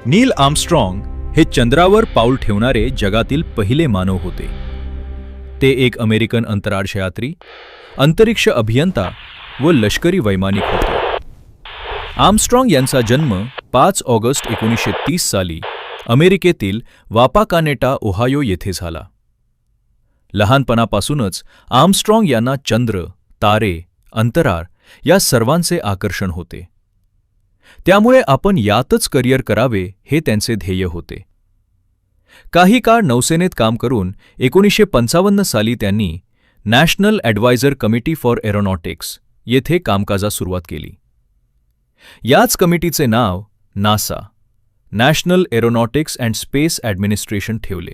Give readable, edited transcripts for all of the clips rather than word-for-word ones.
नील Armstrong हे चंद्रावर पाऊल ठेवणारे जगातील पहिले मानव होते. ते एक अमेरिकन अंतराळयात्री, अंतरिक्ष अभियंता व लष्करी वैमानिक होते. आर्मस्ट्रॉंग यांचा जन्म 5 ऑगस्ट 1930 साली अमेरिकेतील वापाकानेटा, ओहायो येथे झाला. लहानपणापासूनच आर्मस्ट्रॉंग यांना चंद्र, तारे, अंतराळ या सर्वांचे आकर्षण होते. त्यामुळे आपण यातच करिअर करावे हे त्यांचे ध्येय होते. काही काळ नौसेनेत काम करून 1955 साली त्यांनी National Advisor Committee for Aeronautics येथे कामकाजास सुरुवात केली. याच कमिटीचे नाव NASA, National Aeronautics and Space Administration ठेवले.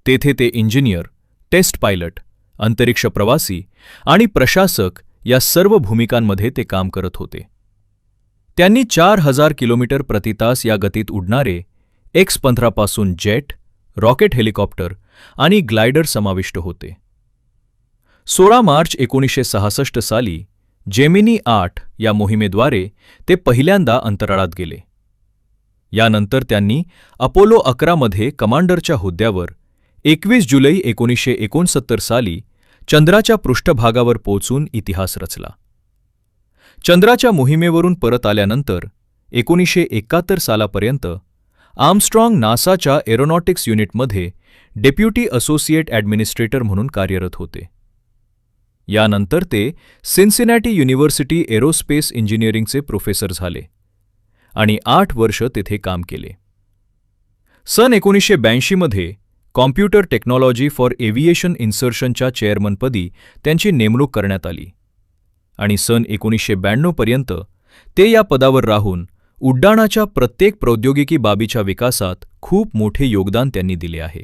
तेथे ते इंजिनियर, टेस्ट पायलट, अंतरिक्ष प्रवासी आणि प्रशासक या सर्व भूमिकांमध्ये ते काम करत होते. त्यांनी 4000 किलोमीटर प्रति तास या गतीत उडणारे X-15 पासून जेट, रॉकेट हेलिकॉप्टर आणि ग्लायडर समाविष्ट होते. 16 मार्च 1966 साली जेमिनी 8 या मोहिमेद्वारे ते पहिल्यांदा अंतराळात गेले. यानंतर त्यांनी अपोलो 11 मध्ये कमांडरच्या हुद्द्यावर 21 जुलै 1969 साली चंद्राच्या पृष्ठभागावर पोहोचून इतिहास रचला. चंद्राच्या मोहिमेवरून परत आल्यानंतर 1971 सालापर्यंत आर्मस्ट्रॉंग नासाच्या एरोनॉटिक्स युनिटमध्ये डेप्युटी असोसिएट ॲडमिनिस्ट्रेटर म्हणून कार्यरत होते. यानंतर ते सिन्सिनॅटी युनिव्हर्सिटी एरोस्पेस इंजिनिअरिंगचे प्रोफेसर झाले आणि 8 वर्ष तेथे काम केले. सन 1982 मध्ये कॉम्प्युटर टेक्नॉलॉजी फॉर एव्हिएशन इन्सर्शनच्या चेअरमनपदी त्यांची नेमणूक करण्यात आली आणि सन 1992 पर्यंत ते या पदावर राहून उड्डाणाच्या प्रत्येक प्रौद्योगिकी बाबीच्या विकासात खूप मोठे योगदान त्यांनी दिले आहे.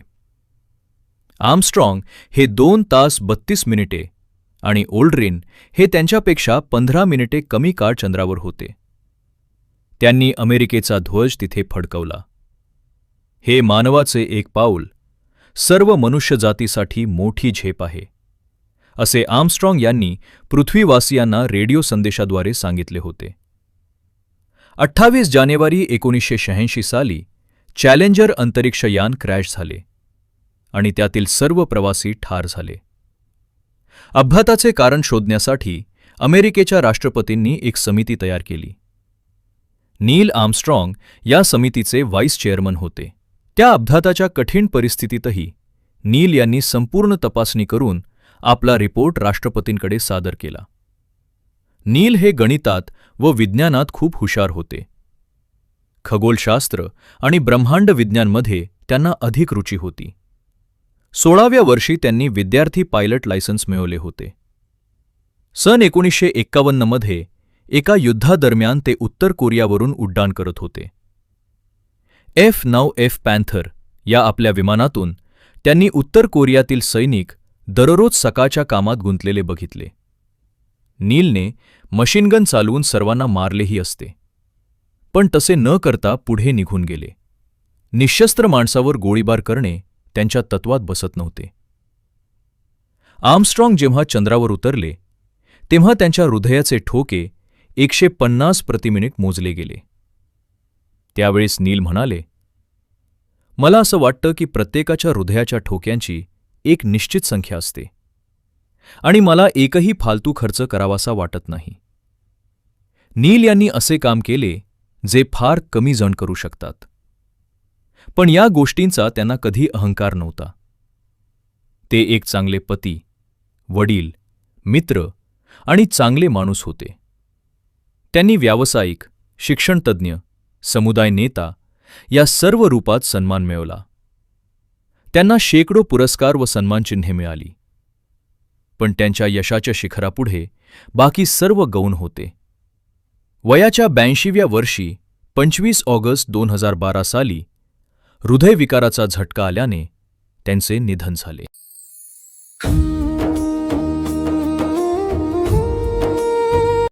आर्मस्ट्रॉंग हे 2 तास 32 मिनिटे आणि ओल्ड्रिन हे त्यांच्यापेक्षा 15 मिनिटे कमी काळ चंद्रावर होते. त्यांनी अमेरिकेचा ध्वज तिथे फडकवला. हे मानवाचे एक पाऊल सर्व मनुष्यजातीसाठी मोठी झेप आहे, असे आर्मस्ट्रॉंग यांनी पृथ्वीवासियांना रेडिओ संदेशाद्वारे सांगितले होते. 28 जानेवारी 1986 साली चॅलेंजर अंतरिक्ष यान क्रॅश झाले आणि त्यातील सर्व प्रवासी ठार झाले. अपघाताचे कारण शोधण्यासाठी अमेरिकेच्या राष्ट्रपतींनी एक समिती तयार केली. नील आर्मस्ट्रॉंग या समितीचे व्हाईस चेअरमन होते. त्या अपघाताच्या कठीण परिस्थितीतही नील यांनी संपूर्ण तपासणी करून आपला रिपोर्ट राष्ट्रपतींकडे सादर केला. नील हे गणितात व विज्ञानात खूप हुशार होते. खगोलशास्त्र आणि ब्रह्मांड विज्ञानमध्ये त्यांना अधिक रुची होती. 16व्या वर्षी त्यांनी विद्यार्थी पायलट लायसन्स मिळवले होते. सन 1951 मध्ये एका युद्धादरम्यान ते उत्तर कोरियावरून उड्डाण करत होते. F-9F पॅन्थर या आपल्या विमानातून त्यांनी उत्तर कोरियातील सैनिक दररोज सकाळच्या कामात गुंतलेले बघितले. नीलने मशीनगन चालवून सर्वांना मारलेही असते, पण तसे न करता पुढे निघून गेले. निशस्त्र माणसावर गोळीबार करणे त्यांच्या तत्वात बसत नव्हते. आर्मस्ट्रॉंग जेव्हा चंद्रावर उतरले तेव्हा त्यांच्या हृदयाचे ठोके 150 प्रति मिनिट मोजले गेले. त्यावेळेस नील म्हणाले, मला असं वाटतं की प्रत्येकाच्या हृदयाच्या ठोक्यांची एक निश्चित संख्या असते आणि मला एकही फालतू खर्च करावासा वाटत नाही. नील यांनी असे काम केले जे फार कमी जण करू शकतात, पण या गोष्टींचा त्यांना कधी अहंकार नव्हता. ते एक चांगले पती, वडील, मित्र आणि चांगले माणूस होते. त्यांनी व्यावसायिक, शिक्षणतज्ज्ञ, समुदाय नेता या सर्व रूपात सन्मान मिळवला. त्यांना शेकडो पुरस्कार व सन्मानचिन्हे मिळाली, पण त्यांच्या यशाच्या शिखरापुढे बाकी सर्व गौण होते. वयाच्या 82व्या वर्षी 25 ऑगस्ट 2012 साली हृदयविकाराचा झटका आल्याने त्यांचे निधन झाले.